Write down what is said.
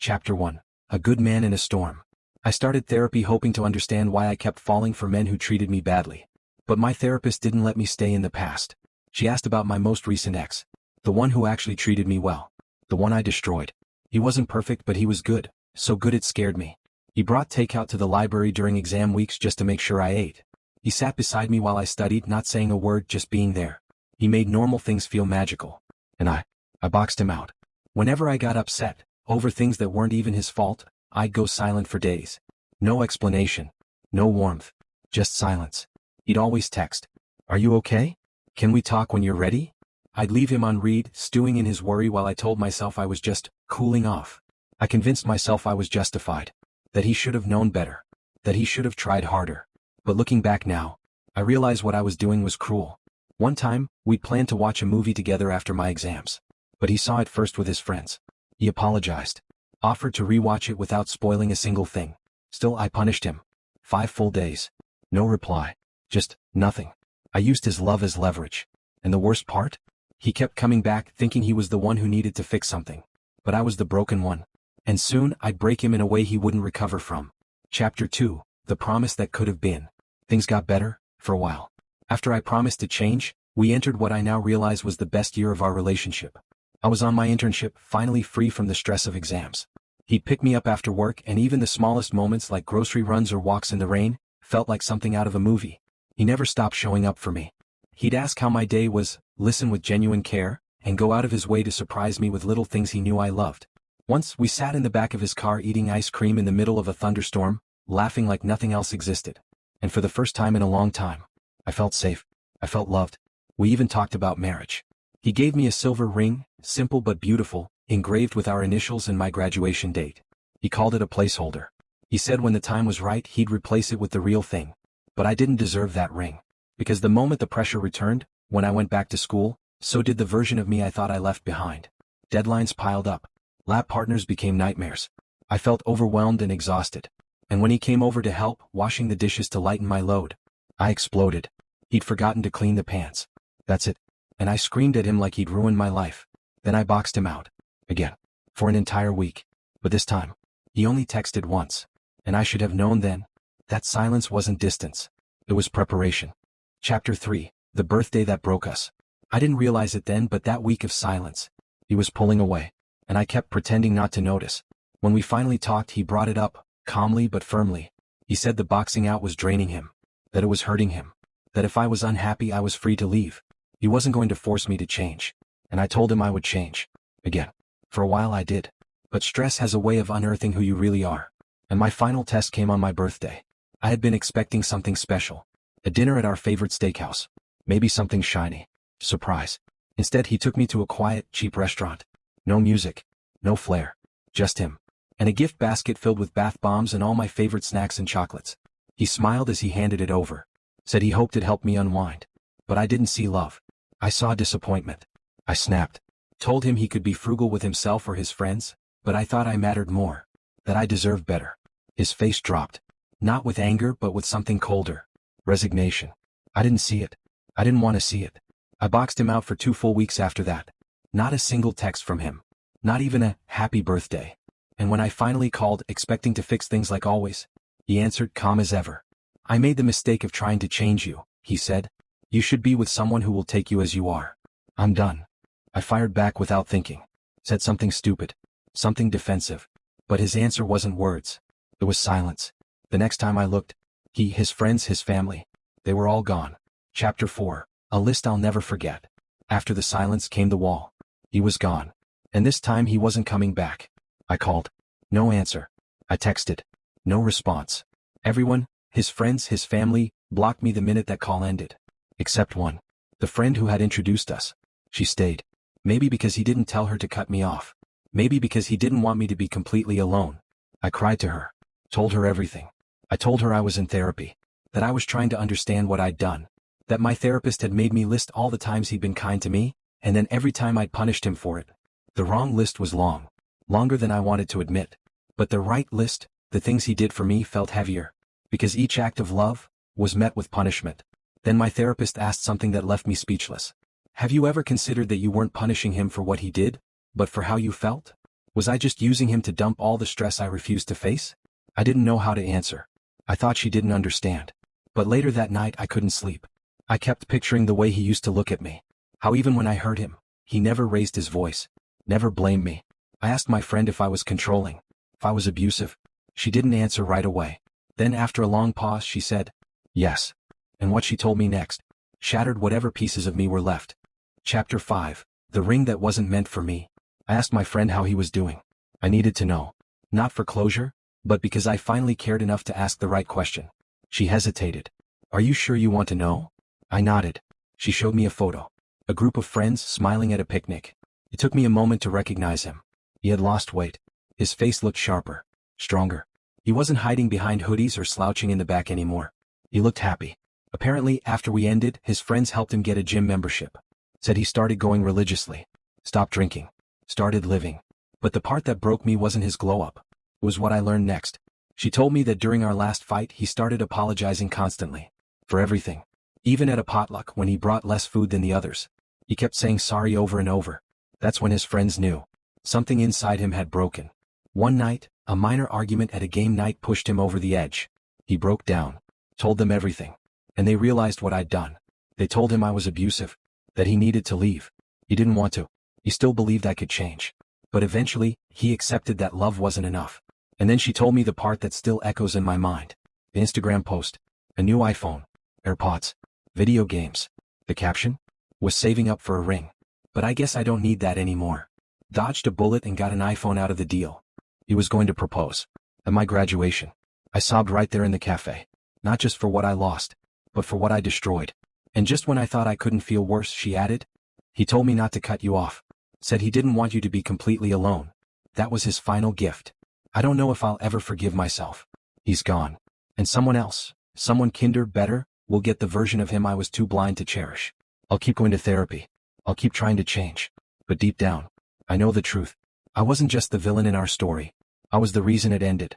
Chapter 1. A Good Man in a Storm. I started therapy hoping to understand why I kept falling for men who treated me badly. But my therapist didn't let me stay in the past. She asked about my most recent ex. The one who actually treated me well. The one I destroyed. He wasn't perfect, but he was good. So good it scared me. He brought takeout to the library during exam weeks just to make sure I ate. He sat beside me while I studied, not saying a word, just being there. He made normal things feel magical. And I boxed him out. Whenever I got upset over things that weren't even his fault, I'd go silent for days. No explanation. No warmth. Just silence. He'd always text, "Are you okay? Can we talk when you're ready?" I'd leave him on read, stewing in his worry while I told myself I was just cooling off. I convinced myself I was justified. That he should have known better. That he should have tried harder. But looking back now, I realize what I was doing was cruel. One time, we planned to watch a movie together after my exams. But he saw it first with his friends. He apologized. Offered to rewatch it without spoiling a single thing. Still, I punished him. 5 full days. No reply. Just nothing. I used his love as leverage. And the worst part? He kept coming back thinking he was the one who needed to fix something. But I was the broken one. And soon, I'd break him in a way he wouldn't recover from. Chapter 2. The Promise That Could Have Been. Things got better, for a while. After I promised to change, we entered what I now realize was the best year of our relationship. I was on my internship, finally free from the stress of exams. He'd pick me up after work, and even the smallest moments like grocery runs or walks in the rain felt like something out of a movie. He never stopped showing up for me. He'd ask how my day was, listen with genuine care, and go out of his way to surprise me with little things he knew I loved. Once, we sat in the back of his car eating ice cream in the middle of a thunderstorm, laughing like nothing else existed. And for the first time in a long time, I felt safe. I felt loved. We even talked about marriage. He gave me a silver ring, simple but beautiful, engraved with our initials and my graduation date. He called it a placeholder. He said when the time was right, he'd replace it with the real thing. But I didn't deserve that ring. Because the moment the pressure returned, when I went back to school, so did the version of me I thought I left behind. Deadlines piled up. Lab partners became nightmares. I felt overwhelmed and exhausted. And when he came over to help, washing the dishes to lighten my load, I exploded. He'd forgotten to clean the pans. That's it. And I screamed at him like he'd ruined my life. Then I boxed him out. Again. For an entire week. But this time, he only texted once. And I should have known then. That silence wasn't distance. It was preparation. Chapter 3. The Birthday That Broke Us. I didn't realize it then, but that week of silence, he was pulling away. And I kept pretending not to notice. When we finally talked, he brought it up, calmly but firmly. He said the boxing out was draining him. That it was hurting him. That if I was unhappy, I was free to leave. He wasn't going to force me to change. And I told him I would change. Again. For a while I did. But stress has a way of unearthing who you really are. And my final test came on my birthday. I had been expecting something special. A dinner at our favorite steakhouse. Maybe something shiny. Surprise. Instead, he took me to a quiet, cheap restaurant. No music. No flair. Just him. And a gift basket filled with bath bombs and all my favorite snacks and chocolates. He smiled as he handed it over. Said he hoped it helped me unwind. But I didn't see love. I saw disappointment. I snapped. Told him he could be frugal with himself or his friends, but I thought I mattered more. That I deserved better. His face dropped. Not with anger, but with something colder. Resignation. I didn't see it. I didn't want to see it. I boxed him out for 2 full weeks after that. Not a single text from him. Not even a happy birthday. And when I finally called, expecting to fix things like always, he answered calm as ever. "I made the mistake of trying to change you," he said. "You should be with someone who will take you as you are. I'm done." I fired back without thinking. Said something stupid. Something defensive. But his answer wasn't words. It was silence. The next time I looked, he, his friends, his family, they were all gone. Chapter 4. A list I'll never forget. After the silence came the wall. He was gone. And this time he wasn't coming back. I called. No answer. I texted. No response. Everyone, his friends, his family, blocked me the minute that call ended. Except one. The friend who had introduced us. She stayed. Maybe because he didn't tell her to cut me off. Maybe because he didn't want me to be completely alone. I cried to her. Told her everything. I told her I was in therapy. That I was trying to understand what I'd done. That my therapist had made me list all the times he'd been kind to me, and then every time I'd punished him for it. The wrong list was long. Longer than I wanted to admit. But the right list, the things he did for me, felt heavier. Because each act of love was met with punishment. Then my therapist asked something that left me speechless. Have you ever considered that you weren't punishing him for what he did, but for how you felt? Was I just using him to dump all the stress I refused to face? I didn't know how to answer. I thought she didn't understand. But later that night I couldn't sleep. I kept picturing the way he used to look at me. How even when I hurt him, he never raised his voice, never blamed me. I asked my friend if I was controlling, if I was abusive. She didn't answer right away. Then after a long pause she said, yes. And what she told me next shattered whatever pieces of me were left. Chapter 5. The ring that wasn't meant for me. I asked my friend how he was doing. I needed to know. Not for closure, but because I finally cared enough to ask the right question. She hesitated. Are you sure you want to know? I nodded. She showed me a photo. A group of friends smiling at a picnic. It took me a moment to recognize him. He had lost weight. His face looked sharper, stronger. He wasn't hiding behind hoodies or slouching in the back anymore. He looked happy. Apparently, after we ended, his friends helped him get a gym membership. Said he started going religiously. Stopped drinking. Started living. But the part that broke me wasn't his glow-up. It was what I learned next. She told me that during our last fight he started apologizing constantly. For everything. Even at a potluck when he brought less food than the others. He kept saying sorry over and over. That's when his friends knew. Something inside him had broken. One night, a minor argument at a game night pushed him over the edge. He broke down. Told them everything. And they realized what I'd done. They told him I was abusive. That he needed to leave. He didn't want to. He still believed I could change. But eventually, he accepted that love wasn't enough. And then she told me the part that still echoes in my mind. The Instagram post. A new iPhone. AirPods. Video games. The caption? Was saving up for a ring. But I guess I don't need that anymore. Dodged a bullet and got an iPhone out of the deal. He was going to propose. At my graduation. I sobbed right there in the cafe. Not just for what I lost, but for what I destroyed. And just when I thought I couldn't feel worse, she added, he told me not to cut you off. Said he didn't want you to be completely alone. That was his final gift. I don't know if I'll ever forgive myself. He's gone. And someone else, someone kinder, better, will get the version of him I was too blind to cherish. I'll keep going to therapy. I'll keep trying to change. But deep down, I know the truth. I wasn't just the villain in our story. I was the reason it ended.